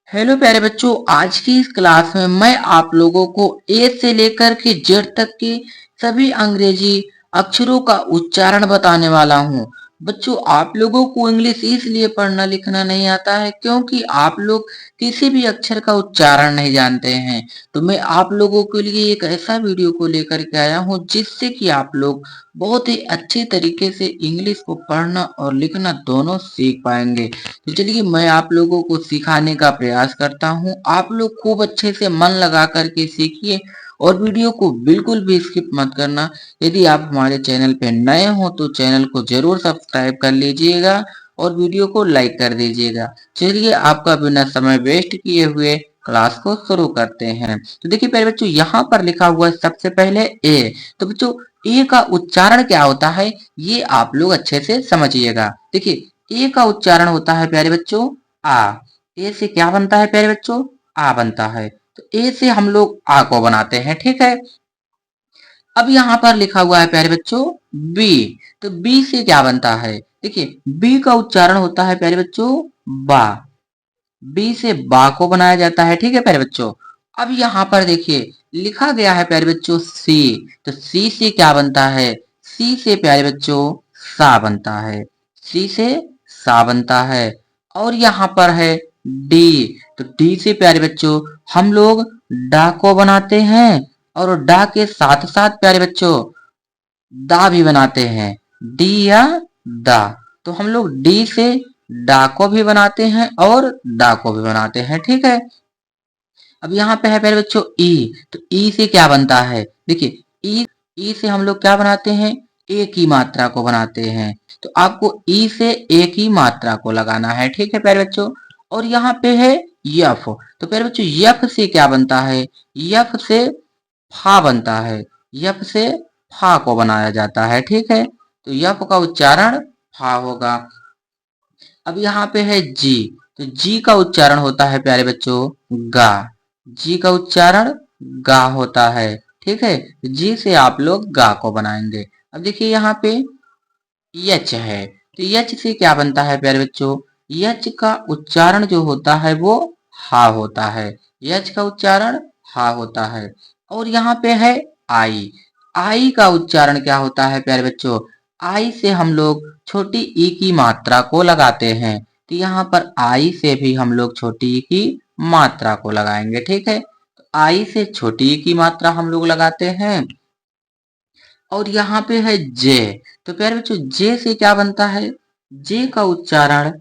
Hello प्यारे बच्चों, आज की इस क्लास में मैं आप लोगों को ए से लेकर के जेड तक के सभी अंग्रेजी अक्षरों का उच्चारण बताने वाला हूँ। बच्चों, आप लोगों को इंग्लिश इसलिए पढ़ना लिखना नहीं आता है क्योंकि आप लोग किसी भी अक्षर का उच्चारण नहीं जानते हैं। तो मैं आप लोगों के लिए एक ऐसा वीडियो को लेकर के आया हूँ जिससे कि आप लोग बहुत ही अच्छे तरीके से इंग्लिश को पढ़ना और लिखना दोनों सीख पाएंगे। तो चलिए मैं आप लोगों को सिखाने का प्रयास करता हूँ। आप लोग खूब अच्छे से मन लगा करके सीखिए और वीडियो को बिल्कुल भी स्किप मत करना। यदि आप हमारे चैनल पे नए हो तो चैनल को जरूर सब्सक्राइब कर लीजिएगा और वीडियो को लाइक कर दीजिएगा। चलिए आपका बिना समय वेस्ट किए हुए क्लास को शुरू करते हैं। तो देखिए प्यारे बच्चों, यहाँ पर लिखा हुआ है सबसे पहले ए। तो बच्चों, ए का उच्चारण क्या होता है ये आप लोग अच्छे से समझिएगा। देखिए, ए का उच्चारण होता है प्यारे बच्चों आ। ए से क्या बनता है प्यारे बच्चों? आ बनता है। तो ए से हम लोग आ को बनाते हैं, ठीक है। अब यहाँ पर लिखा हुआ है प्यारे बच्चों बी। तो बी से क्या बनता है? देखिए, बी का उच्चारण होता है प्यारे बच्चों बा। बी से बा को बनाया जाता है, ठीक है प्यारे बच्चों। अब यहाँ पर देखिए लिखा गया है प्यारे बच्चों सी। तो सी से क्या बनता है? सी से प्यारे बच्चों सा बनता है। सी से सा बनता है। और यहाँ पर है डी। तो डी से प्यारे बच्चों हम लोग डा को बनाते हैं और डा के साथ साथ प्यारे बच्चों दा भी बनाते हैं। डी या दा। तो हम लोग डी से डा को भी बनाते हैं और डा को भी बनाते हैं, ठीक है। अब यहाँ पे है पहले बच्चों ई। तो ई से क्या बनता है? देखिए, ई से हम लोग क्या बनाते हैं? एक ही मात्रा को बनाते हैं। तो आपको ई से एक ही मात्रा को लगाना है, ठीक है प्यारे बच्चों। और यहाँ पे है यफ। तो प्यारे बच्चों यफ से क्या बनता है? यफ से फा बनता है। यफ से फा को बनाया जाता है, ठीक है। तो यफ का उच्चारण फा होगा। अब यहाँ पे है जी। तो जी का उच्चारण होता है प्यारे बच्चों गा। जी का उच्चारण गा होता है, ठीक है। जी से आप लोग गा को बनाएंगे। अब देखिए यहाँ पे यच है। तो यच से क्या बनता है प्यारे बच्चों? यच का उच्चारण जो होता है वो हा होता है। यच का उच्चारण हा होता है। और यहाँ पे है आई। आई का उच्चारण क्या होता है प्यारे बच्चों? आई से हम लोग छोटी ई की मात्रा को लगाते हैं। तो यहाँ पर आई से भी हम लोग छोटी ई की मात्रा को लगाएंगे, ठीक है। तो आई से छोटी ई की मात्रा हम लोग लगाते हैं। और यहाँ पे है जे। तो प्यारे बच्चों जे से क्या बनता है? जे का उच्चारण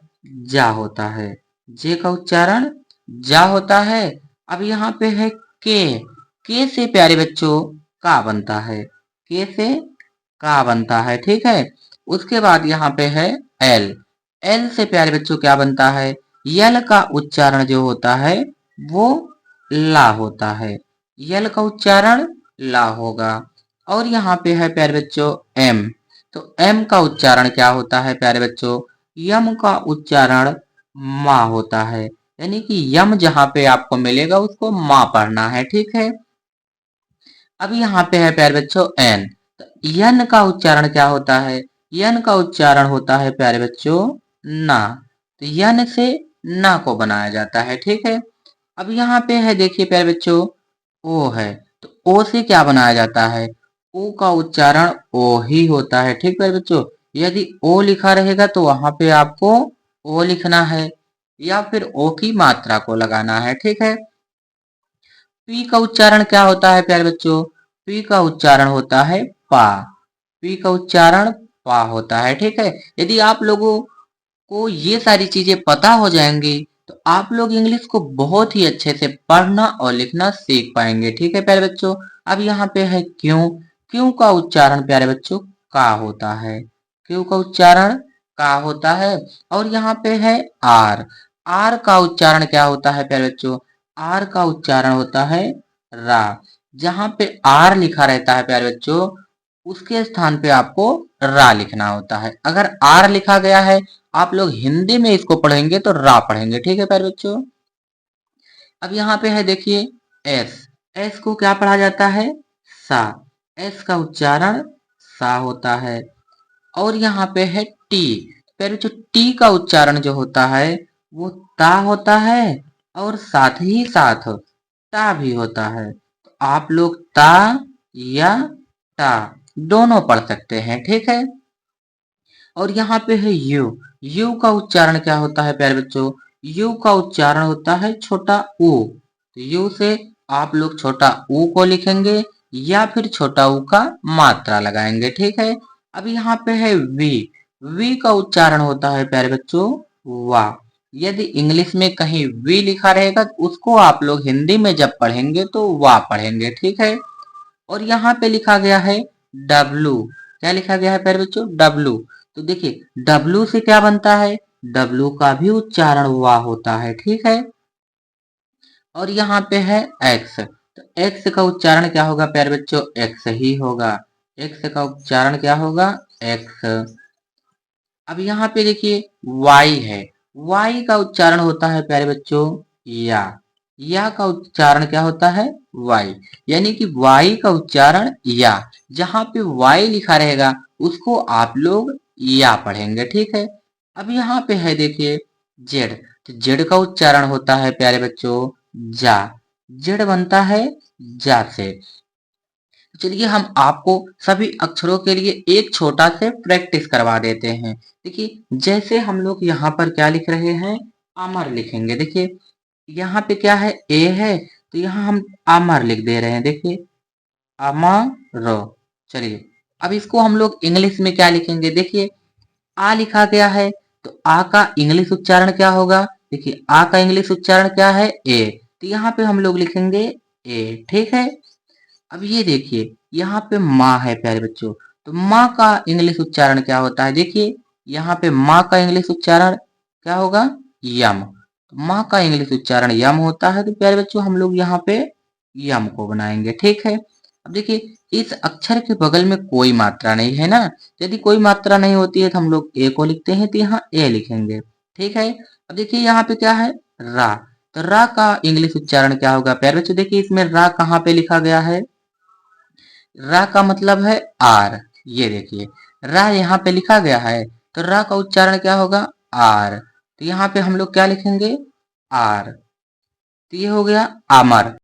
जा होता है। जे का उच्चारण जा होता है। अब यहाँ पे है के से प्यारे बच्चों का बनता है। के से का बनता है, ठीक है। उसके बाद यहाँ पे है एल। एल से प्यारे बच्चों क्या बनता है? यल का उच्चारण जो होता है वो ला होता है। यल का उच्चारण ला होगा। और यहाँ पे है प्यारे बच्चों एम। तो एम का उच्चारण क्या होता है प्यारे बच्चों? यम का उच्चारण मा होता है। यानी कि यम जहां पे आपको मिलेगा उसको मा पढ़ना है, ठीक है। अब यहाँ पे है प्यारे बच्चों एन। तो यन का उच्चारण क्या होता है? यन का उच्चारण होता है प्यारे बच्चों ना। तो यन से ना को बनाया जाता है, ठीक है। अब यहाँ पे है देखिए प्यारे बच्चों ओ है। तो ओ से क्या बनाया जाता है? ओ का उच्चारण ओ ही होता है, ठीक है बच्चों। यदि ओ लिखा रहेगा तो वहां पे आपको ओ लिखना है या फिर ओ की मात्रा को लगाना है, ठीक है। पी का उच्चारण क्या होता है प्यारे बच्चों? पी का उच्चारण होता है पा। पी का उच्चारण पा होता है, ठीक है। यदि आप लोगों को ये सारी चीजें पता हो जाएंगी तो आप लोग इंग्लिश को बहुत ही अच्छे से पढ़ना और लिखना सीख पाएंगे, ठीक है प्यारे बच्चों। अब यहाँ पे है क्यों। क्यों का उच्चारण प्यारे बच्चों का होता है। क्यों का उच्चारण का होता है। और यहाँ पे है आर। आर का उच्चारण क्या होता है प्यारे बच्चों? आर का उच्चारण होता है रा। जहां पे आर लिखा रहता है प्यारे बच्चों उसके स्थान पे आपको रा लिखना होता है। अगर आर लिखा गया है आप लोग हिंदी में इसको पढ़ेंगे तो रा पढ़ेंगे, ठीक है प्यारे बच्चों। अब यहाँ पे है देखिए एस। एस को क्या पढ़ा जाता है? सा। एस का उच्चारण सा होता है। और यहाँ पे है टी। प्यारे बच्चों टी का उच्चारण जो होता है वो ता होता है। और साथ ही साथ ता भी होता है। तो आप लोग ता या ता दोनों पढ़ सकते हैं, ठीक है। और यहाँ पे है यू। यू का उच्चारण क्या होता है प्यारे बच्चों? यू का उच्चारण होता है छोटा ऊ। तो यू से आप लोग छोटा ऊ को लिखेंगे या फिर छोटा ऊ का मात्रा लगाएंगे, ठीक है। अब यहाँ पे है वी। वी का उच्चारण होता है प्यारे बच्चों वाह। यदि इंग्लिश में कहीं वी लिखा रहेगा तो उसको आप लोग हिंदी में जब पढ़ेंगे तो वाह पढ़ेंगे, ठीक है। और यहाँ पे लिखा गया है डब्लू। क्या लिखा गया है प्यारे बच्चों? डब्लू। तो देखिए डब्लू से क्या बनता है? डब्लू का भी उच्चारण वाह होता है, ठीक है। और यहाँ पे है एक्स। तो एक्स का उच्चारण क्या होगा प्यारे बच्चों? एक्स ही होगा। एक्स का उच्चारण क्या होगा? एक्स। अब यहाँ पे देखिए वाई है। वाई का उच्चारण होता है प्यारे बच्चों या। या का उच्चारण क्या होता है? वाई। यानी कि वाई का उच्चारण या। जहां पे वाई लिखा रहेगा उसको आप लोग या पढ़ेंगे, ठीक है। अब यहाँ पे है देखिए जेड। तो जेड का उच्चारण होता है प्यारे बच्चों जा। जेड बनता है जा से। चलिए हम आपको सभी अक्षरों के लिए एक छोटा से प्रैक्टिस करवा देते हैं। देखिए जैसे हम लोग यहाँ पर क्या लिख रहे हैं? अमर लिखेंगे। देखिए यहाँ पे क्या है? ए है, तो यहाँ हम अमर लिख दे रहे हैं। देखिए अमर। चलिए अब इसको हम लोग इंग्लिश में क्या लिखेंगे? देखिए आ लिखा गया है, तो आ का इंग्लिश उच्चारण क्या होगा? देखिए आ का इंग्लिश उच्चारण क्या है? ए। तो यहाँ पे हम लोग लिखेंगे ए, ठीक है। अब ये देखिए यहाँ पे माँ है प्यारे बच्चों। तो माँ का इंग्लिश उच्चारण क्या होता है? देखिए यहाँ पे माँ का इंग्लिश उच्चारण क्या होगा? यम। तो माँ का इंग्लिश उच्चारण यम होता है। तो प्यारे बच्चों हम लोग यहाँ पे यम को बनाएंगे, ठीक है। अब देखिए इस अक्षर के बगल में कोई मात्रा नहीं है ना। यदि कोई मात्रा नहीं होती है तो हम लोग ए को लिखते हैं, तो यहाँ ए लिखेंगे, ठीक है। अब देखिए यहाँ पे क्या है? रा। तो रा का इंग्लिश उच्चारण क्या होगा प्यारे बच्चों? देखिए इसमें रा कहाँ पे लिखा गया है? रा का मतलब है आर। ये देखिए रा यहाँ पे लिखा गया है, तो रा का उच्चारण क्या होगा? आर। तो यहाँ पे हम लोग क्या लिखेंगे? आर। तो ये हो गया अमर।